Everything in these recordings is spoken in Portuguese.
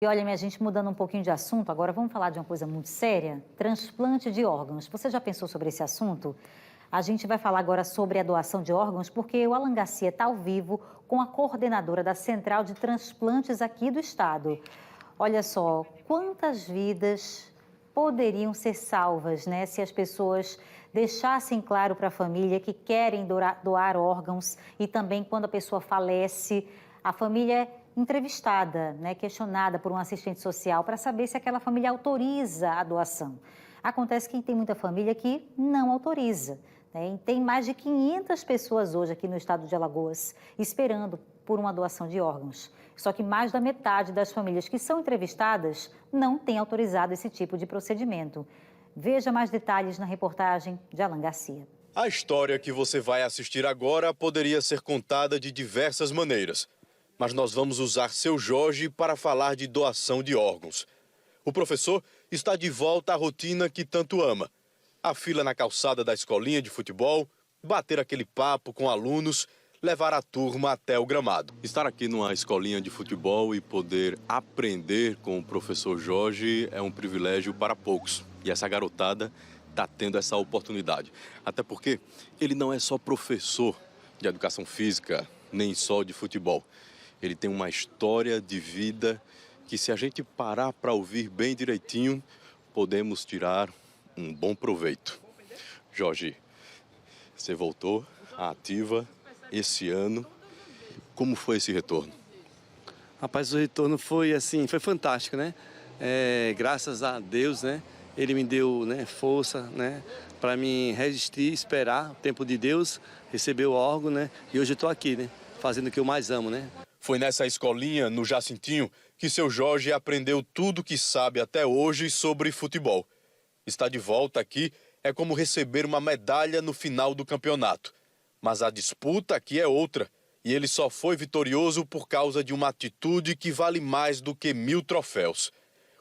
E olha, minha gente, mudando um pouquinho de assunto, agora vamos falar de uma coisa muito séria: transplante de órgãos. Você já pensou sobre esse assunto? A gente vai falar agora sobre a doação de órgãos, porque o Alan Garcia está ao vivo com a coordenadora da Central de Transplantes aqui do estado. Olha só, quantas vidas poderiam ser salvas, né, se as pessoas deixassem claro para a família que querem doar órgãos e também quando a pessoa falece, a família é entrevistada, né, questionada por um assistente social para saber se aquela família autoriza a doação. Acontece que tem muita família que não autoriza, né, e tem mais de 500 pessoas hoje aqui no estado de Alagoas esperando por uma doação de órgãos. Só que mais da metade das famílias que são entrevistadas não tem autorizado esse tipo de procedimento. Veja mais detalhes na reportagem de Alan Garcia. A história que você vai assistir agora poderia ser contada de diversas maneiras, mas nós vamos usar seu Jorge para falar de doação de órgãos. O professor está de volta à rotina que tanto ama. A fila na calçada da escolinha de futebol, bater aquele papo com alunos, levar a turma até o gramado. Estar aqui numa escolinha de futebol e poder aprender com o professor Jorge é um privilégio para poucos. E essa garotada está tendo essa oportunidade. Até porque ele não é só professor de educação física, nem só de futebol. Ele tem uma história de vida que, se a gente parar para ouvir bem direitinho, podemos tirar um bom proveito. Jorge, você voltou à ativa esse ano. Como foi esse retorno? Rapaz, o retorno foi assim, foi fantástico, né? Graças a Deus, né? Ele me deu, né, força, né, para me resistir, esperar o tempo de Deus, receber o órgão, né? E hoje eu estou aqui, né, fazendo o que eu mais amo, né? Foi nessa escolinha, no Jacintinho, que seu Jorge aprendeu tudo que sabe até hoje sobre futebol. Estar de volta aqui é como receber uma medalha no final do campeonato. Mas a disputa aqui é outra, e ele só foi vitorioso por causa de uma atitude que vale mais do que 1000 troféus.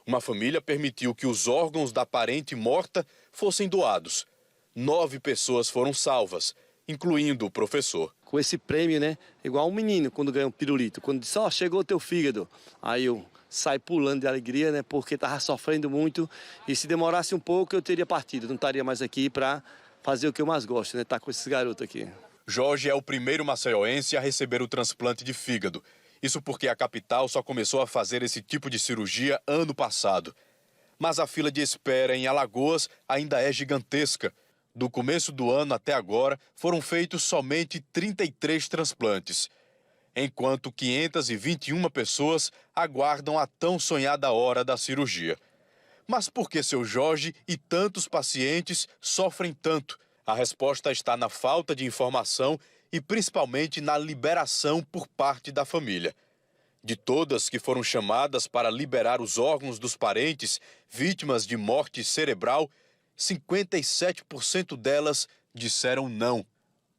Uma família permitiu que os órgãos da parente morta fossem doados. 9 pessoas foram salvas, incluindo o professor. Com esse prêmio, né, igual um menino quando ganha um pirulito, quando diz, ó, chegou o teu fígado, aí eu saio pulando de alegria, né, porque estava sofrendo muito, e se demorasse um pouco eu teria partido, não estaria mais aqui para fazer o que eu mais gosto, né, estar com esses garotos aqui. Jorge é o primeiro maceioense a receber o transplante de fígado. Isso porque a capital só começou a fazer esse tipo de cirurgia ano passado. Mas a fila de espera em Alagoas ainda é gigantesca. Do começo do ano até agora, foram feitos somente 33 transplantes, enquanto 521 pessoas aguardam a tão sonhada hora da cirurgia. Mas por que seu Jorge e tantos pacientes sofrem tanto? A resposta está na falta de informação e principalmente na liberação por parte da família. De todas que foram chamadas para liberar os órgãos dos parentes vítimas de morte cerebral, 57% delas disseram não.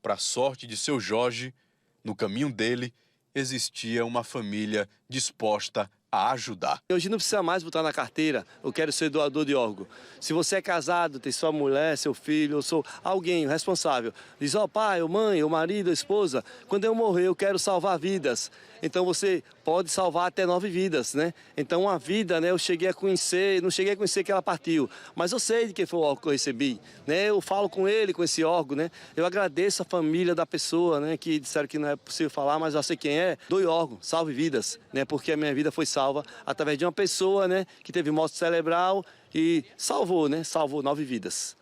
Para a sorte de seu Jorge, no caminho dele existia uma família disposta a ajudar. Hoje não precisa mais botar na carteira, eu quero ser doador de órgão. Se você é casado, tem sua mulher, seu filho, eu sou alguém responsável, diz, ó, pai, ou mãe, ou marido, ou esposa, quando eu morrer eu quero salvar vidas. Então você pode salvar até 9 vidas, né? Então uma vida, né, eu cheguei a conhecer, não cheguei a conhecer que ela partiu, mas eu sei de quem foi o órgão que eu recebi, né? Eu falo com ele, com esse órgão, né? Eu agradeço a família da pessoa, né, que disseram que não é possível falar, mas eu sei quem é. Doe órgão, salve vidas, né? Porque a minha vida foi salva através de uma pessoa, né, que teve morte cerebral e salvou, né? Salvou 9 vidas.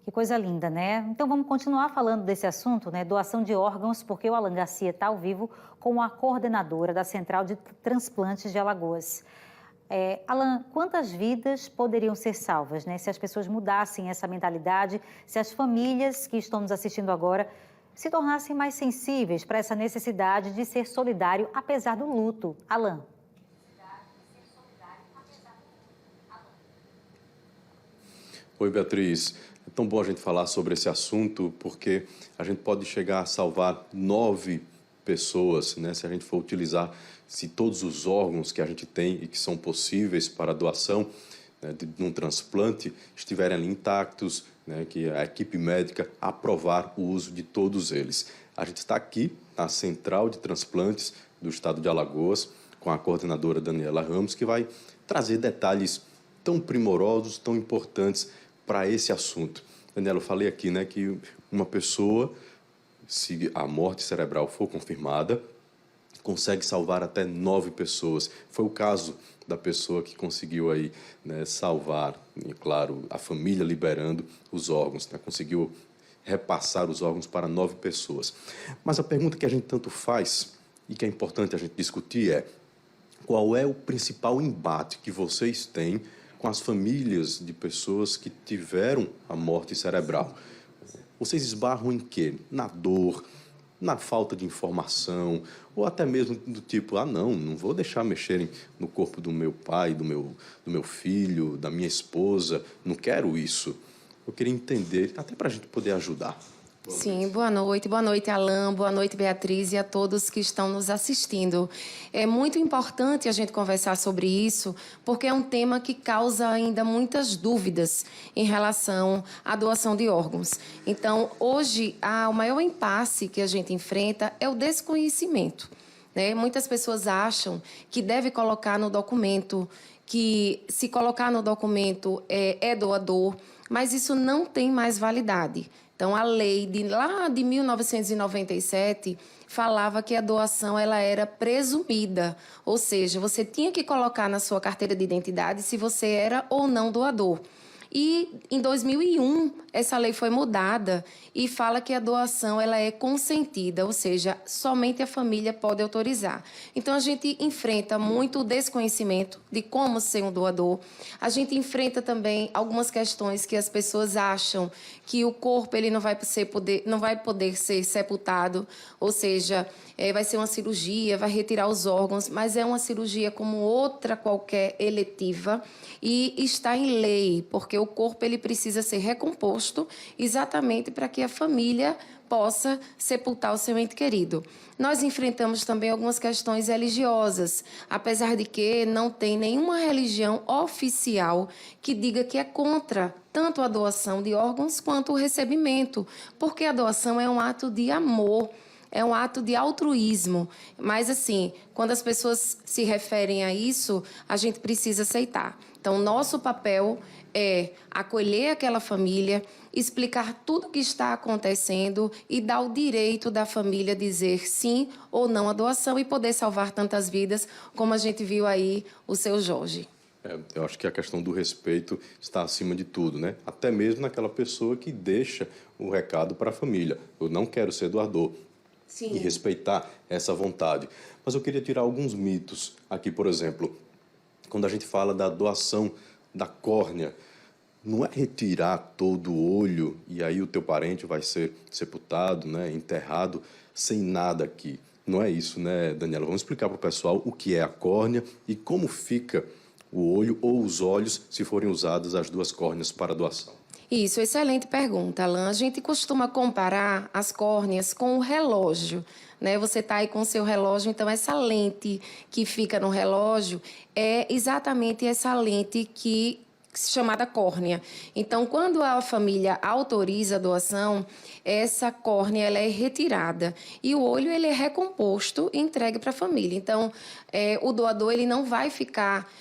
Que coisa linda, né? Então vamos continuar falando desse assunto, né? Doação de órgãos, porque o Alan Garcia está ao vivo com a coordenadora da Central de Transplantes de Alagoas. Alan, quantas vidas poderiam ser salvas, né? Se as pessoas mudassem essa mentalidade, se as famílias que estão nos assistindo agora se tornassem mais sensíveis para essa necessidade de ser solidário apesar do luto. Alan. Oi, Beatriz. É tão bom a gente falar sobre esse assunto, porque a gente pode chegar a salvar 9 pessoas, né? Se a gente for utilizar, se todos os órgãos que a gente tem e que são possíveis para doação, né, de um transplante, estiverem ali intactos, né, que a equipe médica aprovar o uso de todos eles. A gente está aqui na Central de Transplantes do estado de Alagoas, com com a coordenadora Daniela Ramos, que vai trazer detalhes tão primorosos, tão importantes para esse assunto. Daniela, eu falei aqui, né, que uma pessoa, se a morte cerebral for confirmada, consegue salvar até 9 pessoas. Foi o caso da pessoa que conseguiu aí, né, salvar, e claro, a família liberando os órgãos, né, conseguiu repassar os órgãos para 9 pessoas. Mas a pergunta que a gente tanto faz e que é importante a gente discutir é: qual é o principal embate que vocês têm com as famílias de pessoas que tiveram a morte cerebral? Vocês esbarram em quê? Na dor, na falta de informação, ou até mesmo do tipo, não vou deixar mexerem no corpo do meu pai, do meu filho, da minha esposa, não quero isso. Eu queria entender, até para a gente poder ajudar. Sim, boa noite, Alain, boa noite, Beatriz, e a todos que estão nos assistindo. É muito importante a gente conversar sobre isso, porque é um tema que causa ainda muitas dúvidas em relação à doação de órgãos. Então, hoje, o maior impasse que a gente enfrenta é o desconhecimento, né? Muitas pessoas acham que deve colocar no documento, que se colocar no documento é doador, mas isso não tem mais validade. Então, a lei lá de 1997 falava que a doação ela era presumida, ou seja, você tinha que colocar na sua carteira de identidade se você era ou não doador. E em 2001, essa lei foi mudada e fala que a doação ela é consentida, ou seja, somente a família pode autorizar. Então, a gente enfrenta muito o desconhecimento de como ser um doador. A gente enfrenta também algumas questões que as pessoas acham que o corpo ele não vai poder ser sepultado, ou seja, vai ser uma cirurgia, vai retirar os órgãos, mas é uma cirurgia como outra qualquer eletiva e está em lei, porque o corpo ele precisa ser recomposto exatamente para que a família possa sepultar o seu ente querido. Nós enfrentamos também algumas questões religiosas, apesar de que não tem nenhuma religião oficial que diga que é contra tanto a doação de órgãos quanto o recebimento, porque a doação é um ato de amor, é um ato de altruísmo. Mas, assim, quando as pessoas se referem a isso, a gente precisa aceitar. Então, nosso papel é acolher aquela família, explicar tudo o que está acontecendo e dar o direito da família dizer sim ou não à doação e poder salvar tantas vidas, como a gente viu aí o seu Jorge. Eu acho que a questão do respeito está acima de tudo, né? Até mesmo naquela pessoa que deixa o recado para a família. Eu não quero ser doador. Sim. E respeitar essa vontade. Mas eu queria tirar alguns mitos aqui, por exemplo, quando a gente fala da doação da córnea, não é retirar todo o olho e aí o teu parente vai ser sepultado, né, enterrado, sem nada aqui. Não é isso, né, Daniela? Vamos explicar para o pessoal o que é a córnea e como fica o olho ou os olhos se forem usadas as duas córneas para doação. Isso, excelente pergunta, Alain. A gente costuma comparar as córneas com o relógio, né? Você está aí com o seu relógio, então essa lente que fica no relógio é exatamente essa lente chamada córnea. Então, quando a família autoriza a doação, essa córnea ela é retirada e o olho ele é recomposto e entregue para a família. Então, o doador ele não vai ficar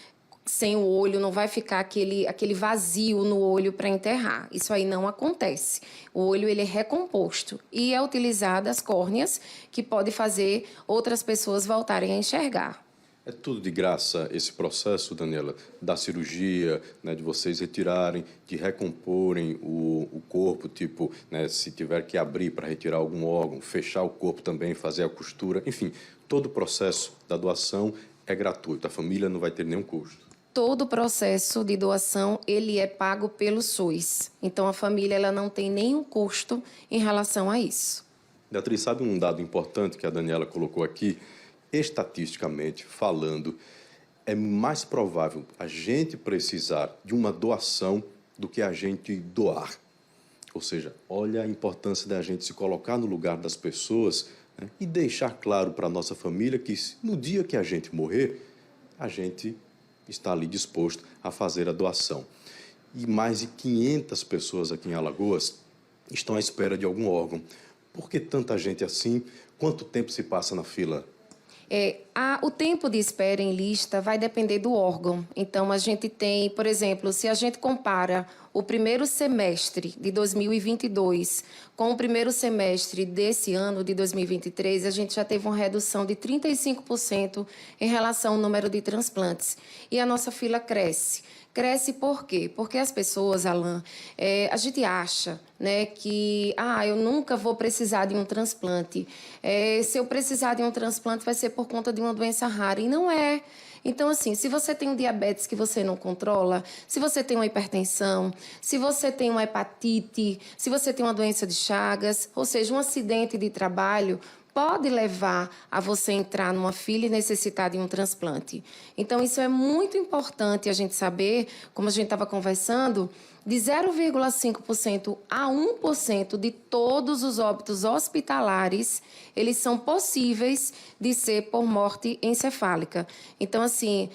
sem o olho, não vai ficar aquele vazio no olho para enterrar. Isso aí não acontece. O olho ele é recomposto e é utilizado as córneas, que pode fazer outras pessoas voltarem a enxergar. É tudo de graça esse processo, Daniela, da cirurgia, né, de vocês retirarem, de recomporem o corpo, tipo, né, se tiver que abrir para retirar algum órgão, fechar o corpo também, fazer a costura, enfim, todo o processo da doação é gratuito, a família não vai ter nenhum custo. Todo o processo de doação ele é pago pelo SUS. Então, a família ela não tem nenhum custo em relação a isso. Beatriz, sabe um dado importante que a Daniela colocou aqui? Estatisticamente falando, é mais provável a gente precisar de uma doação do que a gente doar. Ou seja, olha a importância da gente se colocar no lugar das pessoas, né, e deixar claro para a nossa família que no dia que a gente morrer, a gente está ali disposto a fazer a doação. E mais de 500 pessoas aqui em Alagoas estão à espera de algum órgão. Por que tanta gente assim? Quanto tempo se passa na fila? O tempo de espera em lista vai depender do órgão. Então, a gente tem, por exemplo, se a gente compara o primeiro semestre de 2022 com o primeiro semestre desse ano, de 2023, a gente já teve uma redução de 35% em relação ao número de transplantes. E a nossa fila cresce. Cresce por quê? Porque as pessoas, Alan, a gente acha, né, que eu nunca vou precisar de um transplante. Se eu precisar de um transplante vai ser por conta de uma doença rara. E não é. Então, assim, se você tem um diabetes que você não controla, se você tem uma hipertensão, se você tem uma hepatite, se você tem uma doença de Chagas, ou seja, um acidente de trabalho, pode levar a você entrar numa fila e necessitar de um transplante. Então, isso é muito importante a gente saber, como a gente estava conversando, de 0,5% a 1% de todos os óbitos hospitalares, eles são possíveis de ser por morte encefálica. Então, assim,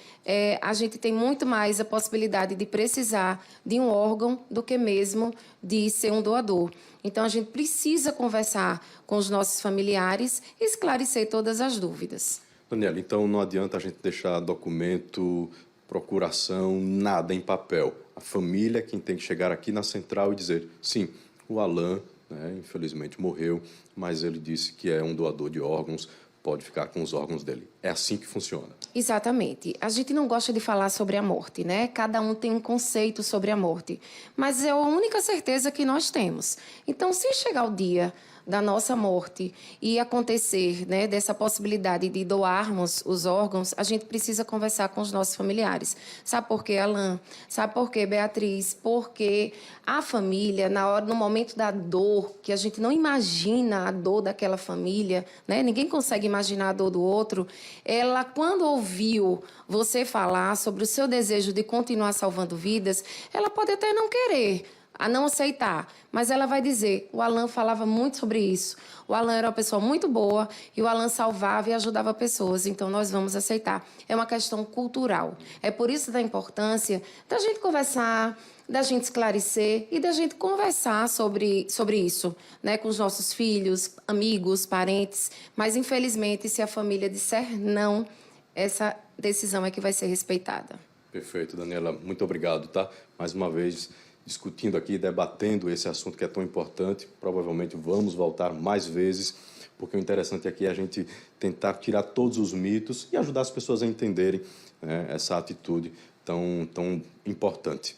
a gente tem muito mais a possibilidade de precisar de um órgão do que mesmo de ser um doador. Então, a gente precisa conversar com os nossos familiares e esclarecer todas as dúvidas. Daniela, então não adianta a gente deixar documento, procuração, nada em papel. A família é quem tem que chegar aqui na central e dizer, sim, o Alan, né, infelizmente morreu, mas ele disse que é um doador de órgãos, pode ficar com os órgãos dele. É assim que funciona. Exatamente. A gente não gosta de falar sobre a morte, né? Cada um tem um conceito sobre a morte, mas é a única certeza que nós temos. Então, se chegar o dia da nossa morte e acontecer, né, dessa possibilidade de doarmos os órgãos, a gente precisa conversar com os nossos familiares. Sabe por quê, Alan? Sabe por quê, Beatriz? Porque a família, no momento da dor, que a gente não imagina a dor daquela família, né? Ninguém consegue imaginar a dor do outro. Ela, quando ouviu você falar sobre o seu desejo de continuar salvando vidas, ela pode até não querer, a não aceitar, mas ela vai dizer, o Alan falava muito sobre isso, o Alan era uma pessoa muito boa e o Alan salvava e ajudava pessoas, então nós vamos aceitar. É uma questão cultural. É por isso da importância da gente conversar, da gente esclarecer e da gente conversar sobre isso, né, com os nossos filhos, amigos, parentes, mas infelizmente se a família disser não, essa decisão é que vai ser respeitada. Perfeito, Daniela, muito obrigado, tá? Mais uma vez, discutindo aqui, debatendo esse assunto que é tão importante. Provavelmente vamos voltar mais vezes, porque o interessante aqui é a gente tentar tirar todos os mitos e ajudar as pessoas a entenderem, né, essa atitude tão importante.